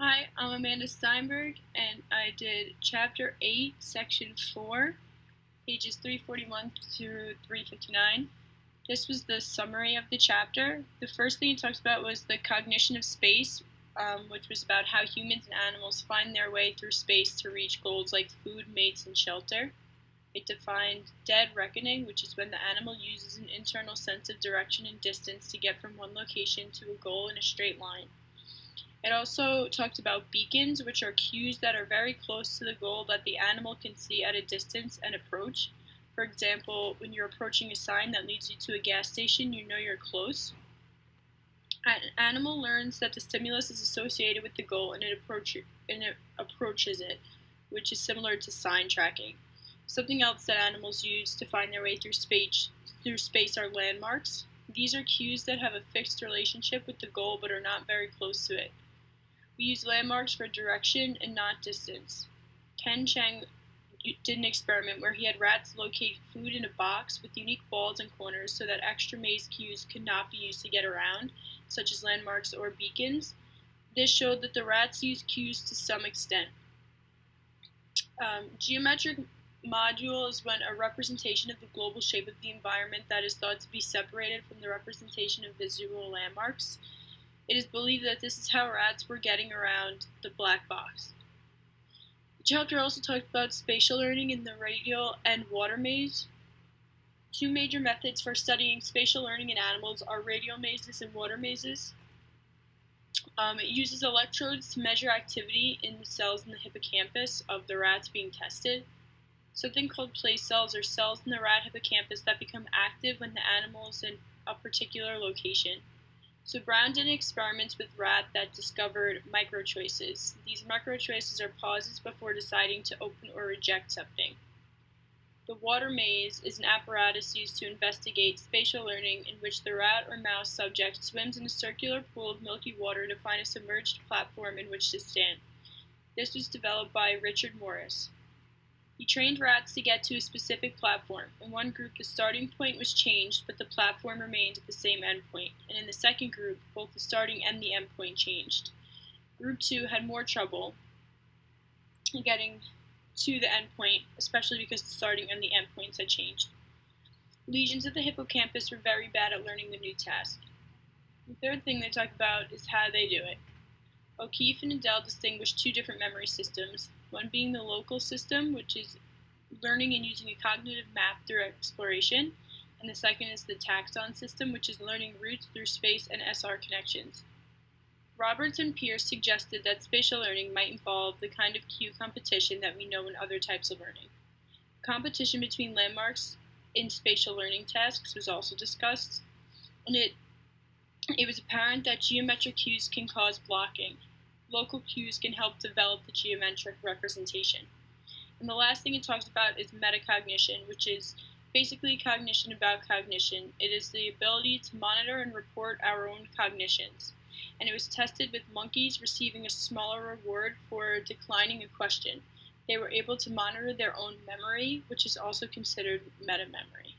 Hi, I'm Amanda Steinberg, and I did Chapter 8, Section 4, pages 341 through 359. This was the summary of the chapter. The first thing it talks about was the cognition of space, which was about how humans and animals find their way through space to reach goals like food, mates, and shelter. It defined dead reckoning, which is when the animal uses an internal sense of direction and distance to get from one location to a goal in a straight line. It also talked about beacons, which are cues that are very close to the goal that the animal can see at a distance and approach. For example, when you're approaching a sign that leads you to a gas station, you know you're close. An animal learns that the stimulus is associated with the goal and it approaches it, which is similar to sign tracking. Something else that animals use to find their way through space are landmarks. These are cues that have a fixed relationship with the goal but are not very close to it. We use landmarks for direction and not distance. Ken Cheng did an experiment where he had rats locate food in a box with unique balls and corners so that extra maze cues could not be used to get around, such as landmarks or beacons. This showed that the rats use cues to some extent. Geometric module is when a representation of the global shape of the environment that is thought to be separated from the representation of visual landmarks. It is believed that this is how rats were getting around the black box. The chapter also talked about spatial learning in the radial and water maze. Two major methods for studying spatial learning in animals are radial mazes and water mazes. It uses electrodes to measure activity in the cells in the hippocampus of the rats being tested. Something called place cells are cells in the rat hippocampus that become active when the animal is in a particular location. So Brown did experiments with rats that discovered microchoices. These microchoices are pauses before deciding to open or reject something. The water maze is an apparatus used to investigate spatial learning in which the rat or mouse subject swims in a circular pool of milky water to find a submerged platform in which to stand. This was developed by Richard Morris. He trained rats to get to a specific platform. In one group, the starting point was changed, but the platform remained at the same endpoint. And in the second group, both the starting and the endpoint changed. Group 2 had more trouble getting to the endpoint, especially because the starting and the endpoints had changed. Lesions of the hippocampus were very bad at learning the new task. The third thing they talk about is how they do it. O'Keefe and Adele distinguished two different memory systems, one being the local system, which is learning and using a cognitive map through exploration, and the second is the taxon system, which is learning routes through space and SR connections. Roberts and Pierce suggested that spatial learning might involve the kind of cue competition that we know in other types of learning. Competition between landmarks in spatial learning tasks was also discussed, and it was apparent that geometric cues can cause blocking. Local cues can help develop the geometric representation. And the last thing it talks about is metacognition, which is basically cognition about cognition. It is the ability to monitor and report our own cognitions. And it was tested with monkeys receiving a smaller reward for declining a question. They were able to monitor their own memory, which is also considered metamemory.